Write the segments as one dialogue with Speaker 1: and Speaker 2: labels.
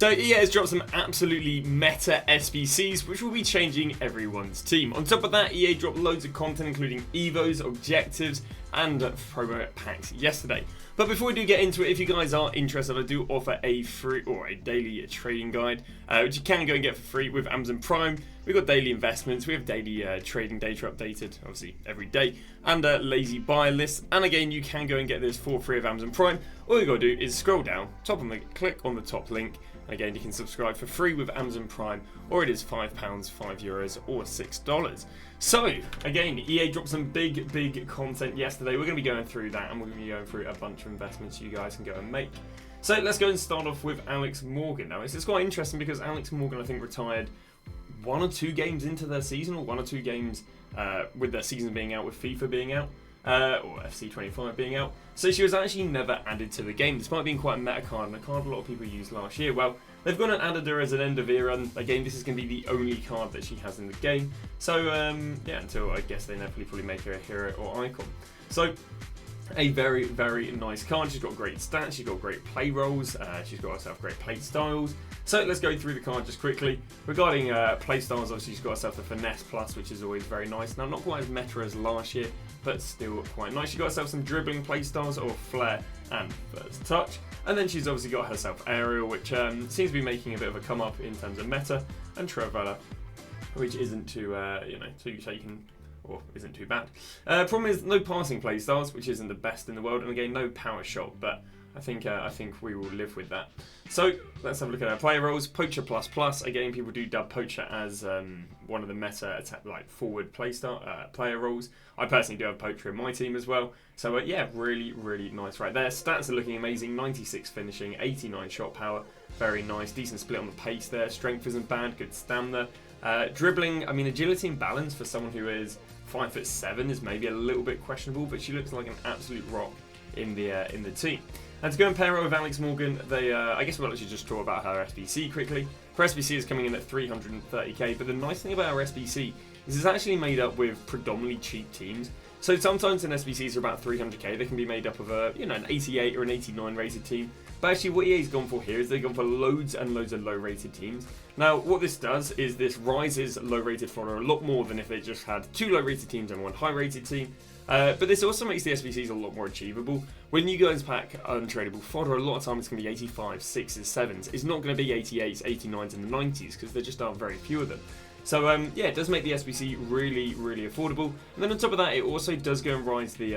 Speaker 1: So EA has dropped some absolutely meta SBCs, which will be changing everyone's team. On top of that, EA dropped loads of content, including Evos, objectives, and promo packs yesterday. But before we do get into it, if you guys are interested, I do offer a free or a daily trading guide, which you can go and get for free with Amazon Prime. We've got daily investments, we have daily trading data updated, obviously every day, and lazy buy lists. And again, you can go and get this for free with Amazon Prime. All you gotta do is scroll down, click on the top link. Again, you can subscribe for free with Amazon Prime, or it is £5, €5, or $6. So, again, EA dropped some big content yesterday. We're going to be going through that, and we're going to be going through a bunch of investments you guys can go and make. So, let's go and start off with Alex Morgan. Now, it's quite interesting because Alex Morgan, I think, retired 1 or 2 games into their season, or 1 or 2 games with their season being out, with FIFA being out. Or FC25 being out. So she was actually never added to the game, despite being quite a meta card and a card a lot of people used last year. Well, they've gone and added her as an end of era. Again, this is going to be the only card that she has in the game. So yeah, until I guess they probably make her a hero or icon. So a very nice card. She's got great stats, she's got great play rolls, she's got herself great play styles. So let's go through the card just quickly. Regarding play styles, obviously she's got herself the Finesse Plus, which is always very nice. Now, not quite as meta as last year, but still quite nice. She got herself some dribbling play styles, or FLAIR and First Touch. And then she's obviously got herself Aerial, which seems to be making a bit of a come up in terms of meta, and Trevella, which isn't too, too shaken, or isn't too bad. Problem is no passing play styles, which isn't the best in the world, and again, no power shot, but I think we will live with that. So let's have a look at our player roles. Poacher plus. Again, people do dub Poacher as one of the meta attack, forward player roles. I personally do have Poacher in my team as well. So yeah, really nice right there. Stats are looking amazing. 96 finishing, 89 shot power, very nice. Decent split on the pace there. Strength isn't bad. Good stamina. Dribbling, I mean, agility and balance for someone who is 5'7" is maybe a little bit questionable, but she looks like an absolute rock in the team. And to go and pair her with Alex Morgan, I guess we'll actually just talk about her SBC quickly. Her SBC is coming in at 330k, but the nice thing about her SBC is it's actually made up with predominantly cheap teams. So sometimes an SBCs are about 300k, they can be made up of an 88 or an 89 rated team. But actually what EA's gone for here is they've gone for loads and loads of low rated teams. Now what this does is this rises low rated fodder a lot more than if they just had 2 low rated teams and 1 high rated team. But this also makes the SBCs a lot more achievable. When you guys pack untradeable fodder, a lot of times it's going to be 85s, 6s, 7s. It's not going to be 88s, 89s and the 90s because there just aren't very few of them. So yeah, it does make the SBC really affordable. And then on top of that, it also does go and rise the...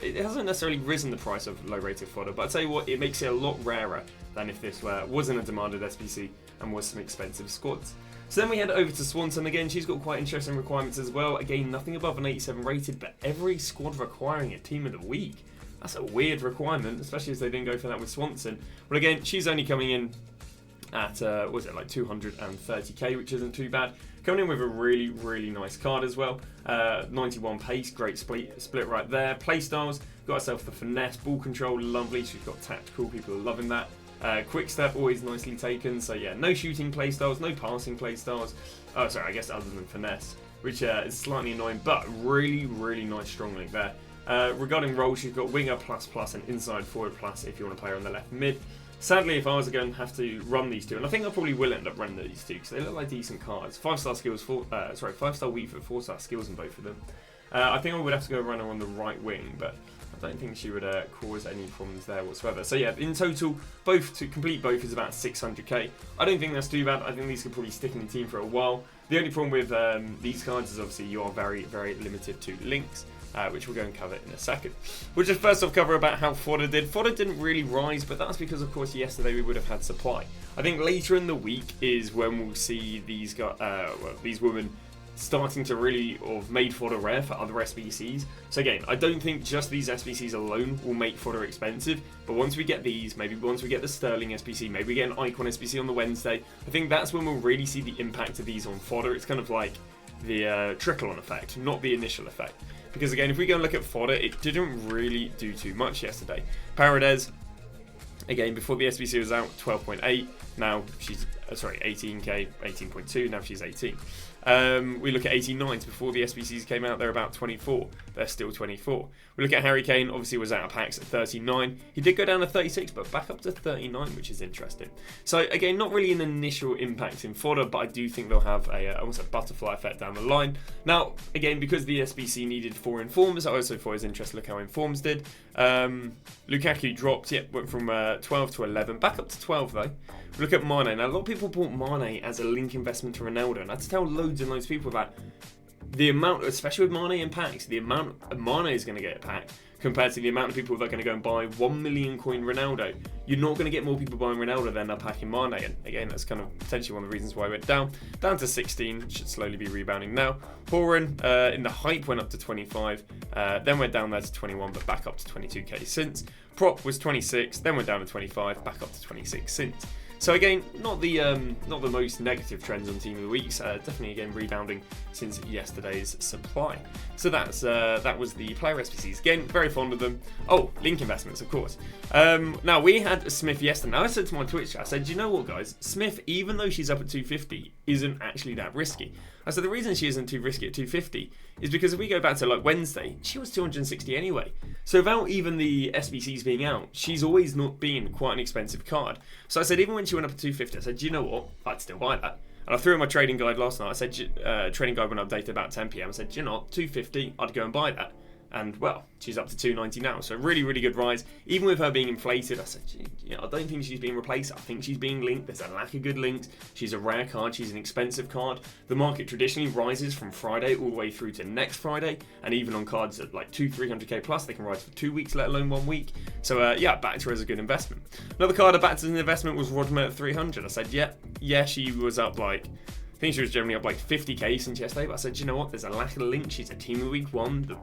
Speaker 1: it hasn't necessarily risen the price of low rated fodder, but I'll tell you what, it makes it a lot rarer than if this wasn't a demanded SBC and was some expensive squads. So then we head over to Swanson. Again, she's got quite interesting requirements as well. Again, nothing above an 87 rated, but every squad requiring a team of the week. That's a weird requirement, especially as they didn't go for that with Swanson. But again, she's only coming in at, 230k, which isn't too bad. Coming in with a really nice card as well. 91 pace, great split right there. Playstyles, got herself the Finesse, ball control, lovely. She's got tactical, people are loving that. Quick step, always nicely taken. So yeah, no shooting playstyles, no passing playstyles. Oh, sorry, I guess other than Finesse, which is slightly annoying, but really nice strong link there. Regarding roles, she's got Winger plus and Inside Forward plus if you want to play her on the left mid. Sadly, if I was going to have to run these two, and I think I probably will end up running these two because they look like decent cards. 5-star skills, 5-star weak for 4-star skills in both of them. I think I would have to go run her on the right wing, but I don't think she would cause any problems there whatsoever. So yeah, in total, to complete both is about 600k. I don't think that's too bad. I think these could probably stick in the team for a while. The only problem with these cards is obviously you are very limited to links, which we'll go and cover in a second. We'll just first off cover about how fodder did. Fodder didn't really rise, but that's because of course yesterday we would have had supply. I think later in the week is when we'll see these women starting to really have made fodder rare for other SBCs. So again, I don't think just these SBCs alone will make fodder expensive, but once we get these, maybe once we get the Sterling SBC, maybe we get an Icon SBC on the Wednesday, I think that's when we'll really see the impact of these on fodder. It's kind of like the trickle-on effect, not the initial effect. Because again, if we go and look at fodder, it didn't really do too much yesterday. Paredes, again, before the SBC was out, 12.8. Now she's sorry, 18k, 18.2. Now she's 18. We look at 89s before the SBCs came out. They're about 24. They're still 24. We look at Harry Kane. Obviously, was out of packs at 39. He did go down to 36, but back up to 39, which is interesting. So again, not really an initial impact in fodder, but I do think they'll have almost a butterfly effect down the line. Now, again, because the SBC needed 4 informs, I also thought it was interesting. Look how informs did. Lukaku dropped. Went from 12 to 11, back up to 12 though. Look at Mane. Now, a lot of people bought Mane as a link investment to Ronaldo, and I had to tell loads and loads of people that the amount, especially with Mane in packs, the amount Mane is going to get a pack compared to the amount of people that are going to go and buy 1 million coin Ronaldo. You're not going to get more people buying Ronaldo than are packing Mane, and again, that's kind of potentially one of the reasons why it went down to 16. Should slowly be rebounding now. Horan in the hype went up to 25, then went down there to 21, but back up to 22k since. Prop was 26, then went down to 25, back up to 26 since. So again, not the most negative trends on Team of the Weeks. Definitely again rebounding since yesterday's supply. So that was the player SBCs. Again, very fond of them. Oh, link investments, of course. Now we had Smith yesterday. Now I said to my Twitch, I said, you know what, guys? Smith, even though she's up at 250, isn't actually that risky. I said the reason she isn't too risky at 250 is because if we go back to like Wednesday, she was 260 anyway. So without even the SBCs being out, she's always not been quite an expensive card. So I said even when she went up at 250, I said, you know what? I'd still buy that. And I threw in my trading guide last night. I said, trading guide when updated about 10 PM. I said, you know what? 250, I'd go and buy that. And well, she's up to 290 now, so really, really good rise. Even with her being inflated, I said, I don't think she's being replaced. I think she's being linked. There's a lack of good links. She's a rare card. She's an expensive card. The market traditionally rises from Friday all the way through to next Friday, and even on cards at like 300k plus, they can rise for 2 weeks, let alone 1 week. So yeah, backed her as a good investment. Another card I backed as an investment was Rodman at 300. I said, yeah, she was up like. I think she was generally up like 50k since yesterday, but I said, you know what? There's a lack of link. She's a team of week 1. The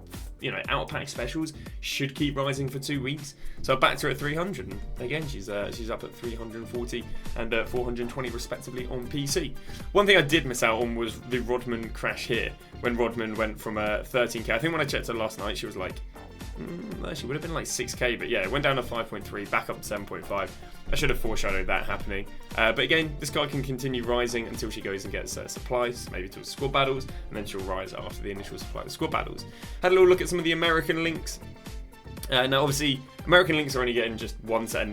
Speaker 1: out of pack specials should keep rising for 2 weeks. So I backed her at 300, and again, she's up at 340 and 420 respectively on PC. One thing I did miss out on was the Rodman crash here when Rodman went from 13k. I think when I checked her last night, she was like. She would have been like 6k, but yeah, it went down to 5.3, back up to 7.5. I should have foreshadowed that happening. But again, this card can continue rising until she goes and gets supplies, maybe to squad battles, and then she'll rise after the initial supply of the squad battles. Had a little look at some of the American links. Now, obviously, American links are only getting just one set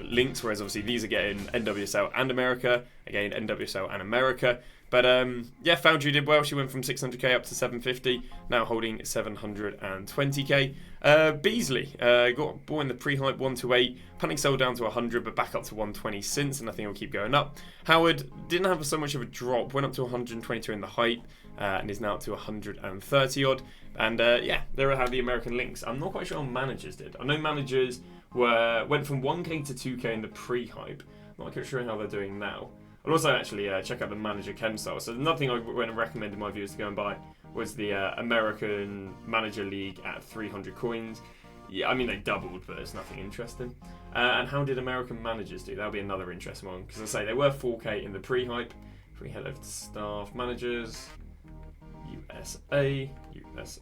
Speaker 1: links, whereas obviously these are getting NWSL and America. Again, NWSL and America. But yeah, Foundry did well. She went from 600k up to 750, now holding 720k. Beasley got bought in the pre-hype 128, panic sold down to 100, but back up to 120 since, and I think it'll keep going up. Howard didn't have so much of a drop, went up to 122 in the hype, and is now up to 130 odd. And yeah, there are how the American links. I'm not quite sure how managers did. I know managers went from 1k to 2k in the pre-hype. I'm not quite sure how they're doing now. I'll also actually check out the manager chem style. So nothing I would recommend to my viewers to go and buy was the American Manager League at 300 coins. Yeah, I mean they doubled, but it's nothing interesting. And how did American managers do? That'll be another interesting one, because I say they were 4k in the pre-hype. If we head over to staff managers, USA. Let's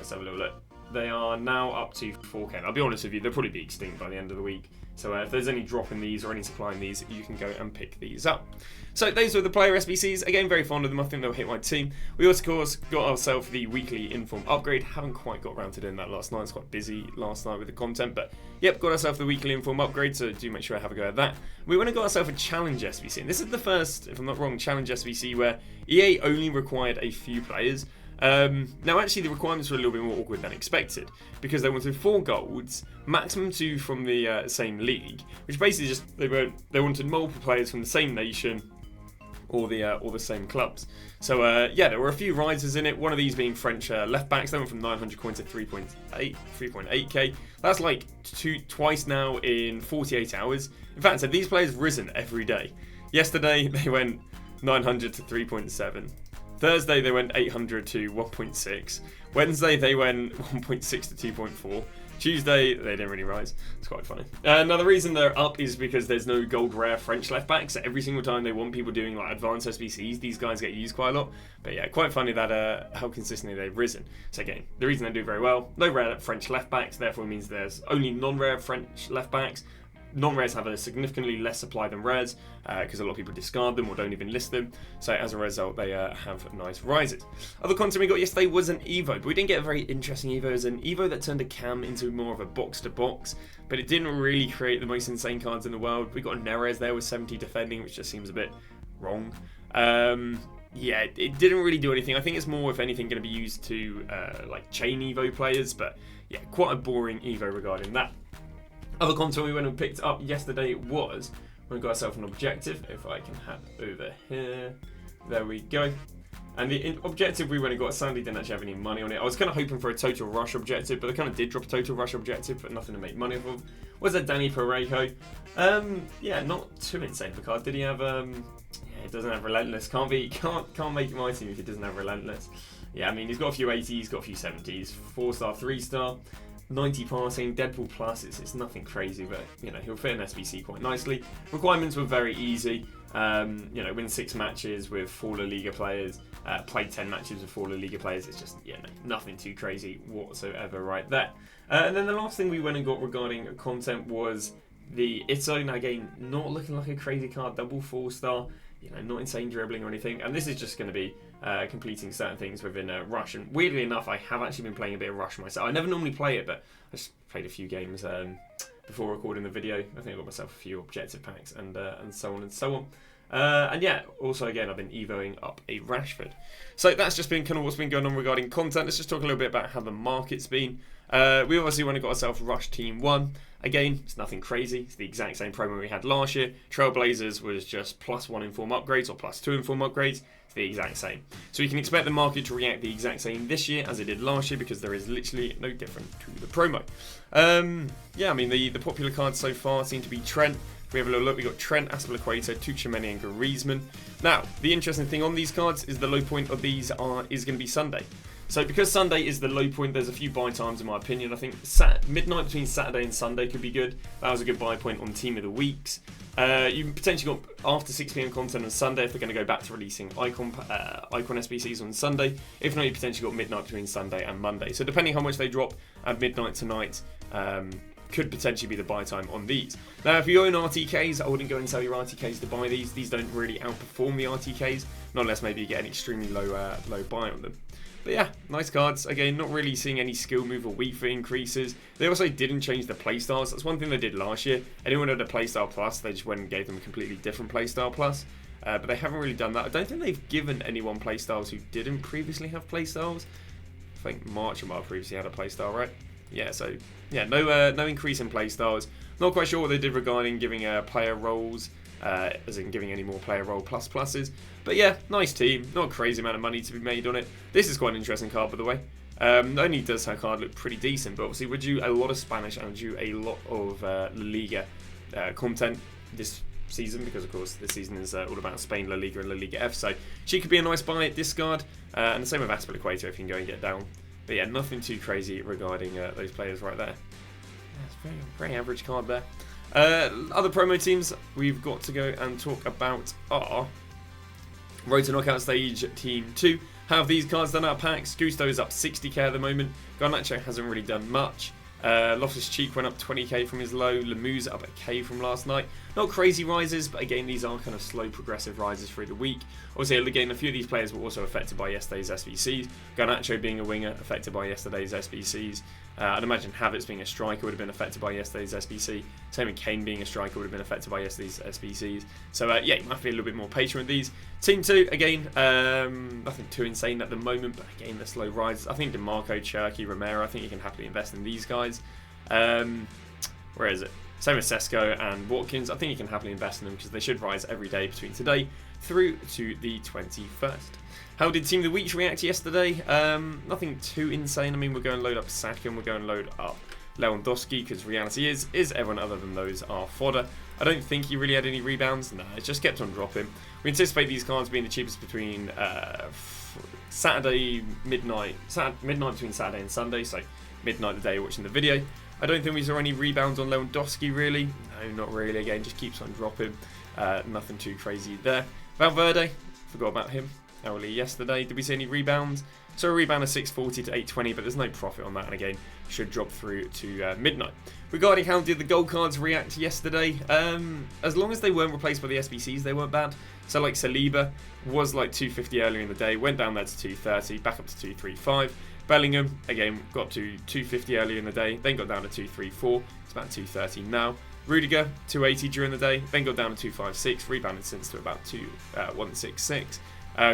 Speaker 1: have a little look. They are now up to 4k. And I'll be honest with you, they'll probably be extinct by the end of the week. So if there's any drop in these or any supply in these, you can go and pick these up. So those were the player SBCs. Again, very fond of them. I think they'll hit my team. We also, of course, got ourselves the weekly inform upgrade. Haven't quite got around to doing that last night. It's quite busy last night with the content. But yep, got ourselves the weekly inform upgrade. So do make sure I have a go at that. We went and got ourselves a challenge SBC. And this is the first, if I'm not wrong, challenge SBC where EA only required a few players. Now actually the requirements were a little bit more awkward than expected, because they wanted 4 golds, maximum 2 from the same league, which basically just they wanted multiple players from the same nation or the same clubs. So yeah, there were a few risers in it, one of these being French left backs. They went from 900 coins to 3.8k. That's like twice now in 48 hours. In fact, so these players risen every day. Yesterday they went 900 to 3.7. Thursday they went 800 to 1.6. Wednesday they went 1.6 to 2.4. Tuesday they didn't really rise. It's quite funny. Now the reason they're up is because there's no gold rare French left backs. So every single time they want people doing like advanced SBCs, these guys get used quite a lot. But yeah, quite funny that how consistently they've risen. So again, the reason they do very well, no rare French left backs, therefore means there's only non-rare French left backs. non-rares have a significantly less supply than rares because a lot of people discard them or don't even list them. So as a result, they have nice rises. Other content we got yesterday was an Evo, but we didn't get a very interesting Evo. It was an Evo that turned a cam into more of a box-to-box, but it didn't really create the most insane cards in the world. We got a Neres there with 70 defending, which just seems a bit wrong. Yeah, it didn't really do anything. I think it's more, if anything, going to be used to like chain Evo players, but yeah, quite a boring Evo regarding that. Other content we went and picked up yesterday was, we got ourselves an objective, if I can have over here. There we go. And the objective we went and got, sadly didn't actually have any money on it. I was kind of hoping for a total rush objective, but I kind of did drop a total rush objective, but nothing to make money off of. Was that Danny Parejo? Yeah, not too insane of a card. Did he have yeah, it doesn't have Relentless. Can't make it my team if it doesn't have Relentless. Yeah, I mean, he's got a few 80s, got a few 70s, 4-star, 3-star. 90 passing, Deadpool plus, it's nothing crazy, but you know, he'll fit an SBC quite nicely. Requirements were very easy. You know, win 6 matches with 4 La Liga players, play 10 matches with 4 La Liga players. It's just, yeah, no, nothing too crazy whatsoever right there. And then the last thing we went and got regarding content was the Ito. Now again, not looking like a crazy card, double 4-star. You know, not insane dribbling or anything, and this is just going to be completing certain things within Rush. And weirdly enough, I have actually been playing a bit of Rush myself. I never normally play it, but I just played a few games before recording the video. I think I got myself a few objective packs and so on and so on. And yeah, also again, I've been evoing up a Rashford. So that's just been kind of what's been going on regarding content. Let's just talk a little bit about how the market's been. We obviously went and got ourselves Rush Team 1. Again, it's nothing crazy. It's the exact same promo we had last year. Trailblazers was just +1 inform upgrades or +2 inform upgrades. It's the exact same. So you can expect the market to react the exact same this year as it did last year, because there is literally no different to the promo. Yeah, I mean, the popular cards so far seem to be Trent. If we have a little look, we got Trent, Aspilicueta, Tuchemeni and Griezmann. Now, the interesting thing on these cards is the low point of these is going to be Sunday. So because Sunday is the low point, there's a few buy times in my opinion. I think midnight between Saturday and Sunday could be good. That was a good buy point on Team of the Weeks. You potentially got after 6 PM content on Sunday if they're going to go back to releasing Icon SBCs on Sunday. If not, you potentially got midnight between Sunday and Monday. So depending how much they drop at midnight tonight, could potentially be the buy time on these. Now, if you own RTKs, I wouldn't go and sell your RTKs to buy these. These don't really outperform the RTKs, not unless maybe you get an extremely low buy on them. But yeah, nice cards. Again, not really seeing any skill move or weak foot increases. They also didn't change the playstyles. That's one thing they did last year. Anyone had a playstyle plus, they just went and gave them a completely different playstyle plus. But they haven't really done that. I don't think they've given anyone playstyles who didn't previously have playstyles. I think Marchemar previously had a playstyle, right? Yeah, so yeah, no increase in playstyles. Not quite sure what they did regarding giving player roles, as in giving any more player role pluses. But yeah, nice team. Not a crazy amount of money to be made on it. This is quite an interesting card, by the way. Not only does her card look pretty decent, but obviously we're due a lot of Spanish and due a lot of La Liga content this season, because of course this season is all about Spain, La Liga and La Liga F. So she could be a nice buy at discard, and the same with Aspilicueta if you can go and get down. But yeah, nothing too crazy regarding those players right there. That's very, very average card there. Other promo teams we've got to go and talk about are Road to Knockout Stage Team 2. Have these cards done out packs? Gusto's up 60k at the moment. Garnacho hasn't really done much. Loftus-Cheek went up 20k from his low. Lemoo's up a k from last night. Not crazy rises, but again, these are kind of slow progressive rises through the week. Obviously, again, a few of these players were also affected by yesterday's SBCs. Garnacho being a winger, affected by yesterday's SBCs. I'd imagine Havertz being a striker would have been affected by yesterday's SBC. Same with Kane being a striker would have been affected by yesterday's SBCs. So yeah, you might have to be a little bit more patient with these. Team 2, again, nothing too insane at the moment, but again, the slow rises. I think DeMarco, Cherky, Romero, I think you can happily invest in these guys. Where is it? Same with Sesko and Watkins. I think you can happily invest in them because they should rise every day between today through to the 21st. How did Team of the Week react yesterday? Nothing too insane. I mean, we're going to load up Saka and we're going to load up Lewandowski, because reality is everyone other than those are fodder. I don't think he really had any rebounds. No, it just kept on dropping. We anticipate these cards being the cheapest between midnight between Saturday and Sunday, so midnight the day you're watching the video. I don't think we saw any rebounds on Lewandowski really. No, not really. Again, just keeps on dropping. Nothing too crazy there. Valverde, forgot about him. Early yesterday. Did we see any rebounds? So a rebound of 640 to 820, but there's no profit on that, and again, should drop through to midnight. Regarding how did the gold cards react yesterday, as long as they weren't replaced by the SBCs, they weren't bad. So like Saliba was like 250 earlier in the day, went down there to 230, back up to 235. Bellingham, again, got up to 250 earlier in the day, then got down to 234, it's about 230 now. Rudiger, 280 during the day, then got down to 256, rebounded since to about 166.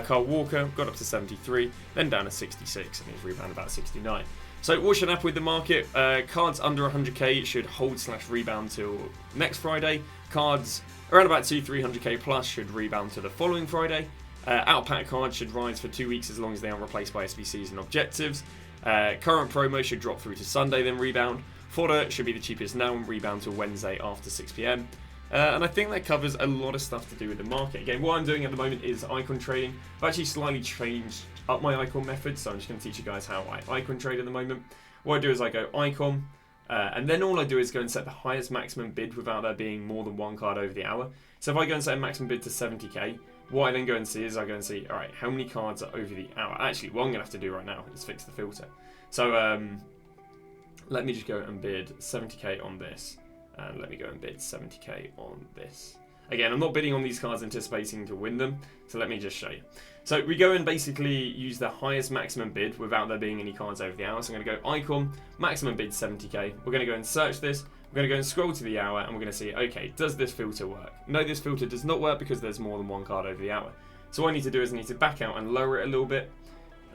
Speaker 1: Carl Walker got up to 73, then down to 66, and he's rebounded about 69. So what should happen with the market? Cards under 100k should hold/rebound till next Friday. Cards around about 200-300k plus should rebound to the following Friday. Out-pack cards should rise for 2 weeks as long as they aren't replaced by SBCs and objectives. Current promo should drop through to Sunday, then rebound. Fodder should be the cheapest now and rebound till Wednesday after 6 PM. And I think that covers a lot of stuff to do with the market. Again, what I'm doing at the moment is icon trading. I've actually slightly changed up my icon method, so I'm just going to teach you guys how I icon trade at the moment. What I do is I go icon, and then all I do is go and set the highest maximum bid without there being more than one card over the hour. So if I go and set a maximum bid to 70k, what I then go and see is I go and see, all right, how many cards are over the hour? Actually, what I'm going to have to do right now is fix the filter. So let me just go and bid 70k on this. And let me go and bid 70k on this. Again, I'm not bidding on these cards anticipating to win them, so let me just show you. So we go and basically use the highest maximum bid without there being any cards over the hour. So I'm going to go icon, maximum bid 70k. We're going to go and search this. We're going to go and scroll to the hour, and we're going to see, okay, does this filter work? No, this filter does not work because there's more than one card over the hour. So what I need to do is I need to back out and lower it a little bit.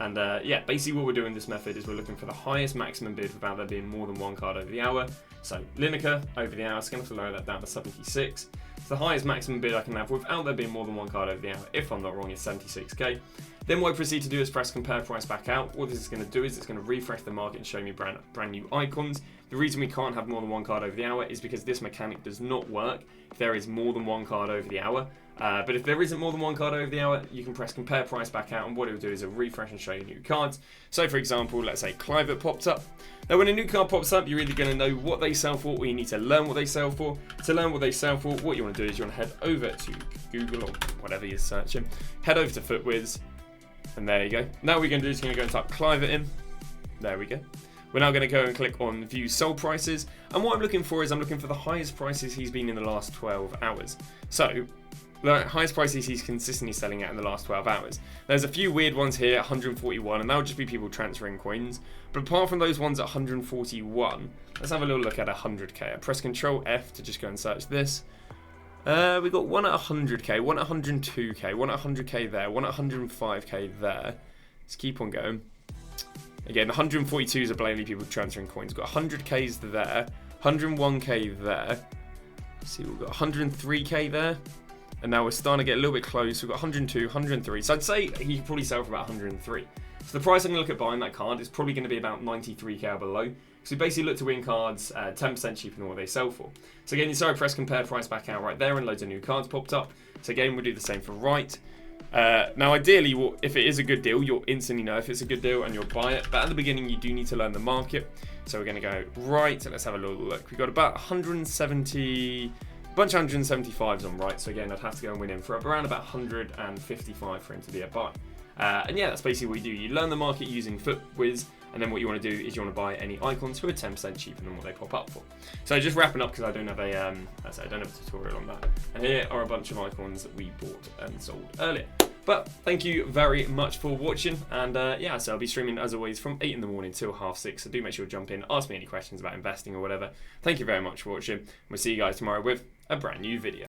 Speaker 1: And yeah, basically what we're doing in this method is we're looking for the highest maximum bid without there being more than one card over the hour. So Lineker over the hour, it's going to have to lower that down to 76. It's the highest maximum bid I can have without there being more than one card over the hour, if I'm not wrong, is 76k. Then what I proceed to do is press compare price back out. What this is going to do is it's going to refresh the market and show me brand new icons. The reason we can't have more than one card over the hour is because this mechanic does not work if there is more than one card over the hour. But if there isn't more than one card over the hour, you can press compare price back out, and what it will do is it'll refresh and show you new cards. So for example, let's say Clivert popped up. Now when a new card pops up, you're either going to know what they sell for, or you need to learn what they sell for. To learn what they sell for, what you want to do is you want to head over to Google or whatever you're searching, head over to FootWiz, and there you go. Now what we're going to do is going to go and type Clivert in. There we go. We're now going to go and click on view sold prices, and what I'm looking for is I'm looking for the highest prices he's been in the last 12 hours. So the highest prices he's consistently selling at in the last 12 hours. There's a few weird ones here, 141, and that would just be people transferring coins. But apart from those ones at 141, let's have a little look at 100k. I press Control F to just go and search this. We got one at 100k, one at 102k, one at 100k there, one at 105k there. Let's keep on going. Again, 142s are blatantly people transferring coins. We've got 100k's there, 101k there. Let's see, we've got 103k there. And now we're starting to get a little bit close. We've got 102, 103. So I'd say he could probably sell for about 103. So the price I'm going to look at buying that card is probably going to be about 93k or below. So we basically look to win cards 10% cheaper than what they sell for. So again, you saw I press compare price back out right there, and loads of new cards popped up. So again, we'll do the same for right. Now ideally, if it is a good deal, you'll instantly know if it's a good deal and you'll buy it. But at the beginning, you do need to learn the market. So we're going to go right, and let's have a little look. We've got about 170... bunch of 175s on right, so again I'd have to go and win him for around about 155 for him to be a buy. And yeah, that's basically what you do. You learn the market using FootWiz, and then what you want to do is you want to buy any icons who are 10% cheaper than what they pop up for. So just wrapping up because I don't have a tutorial on that. And here are a bunch of icons that we bought and sold earlier. But thank you very much for watching, and yeah, so I'll be streaming as always from 8 in the morning till 6:30, so do make sure to jump in, ask me any questions about investing or whatever. Thank you very much for watching. We'll see you guys tomorrow with a brand new video.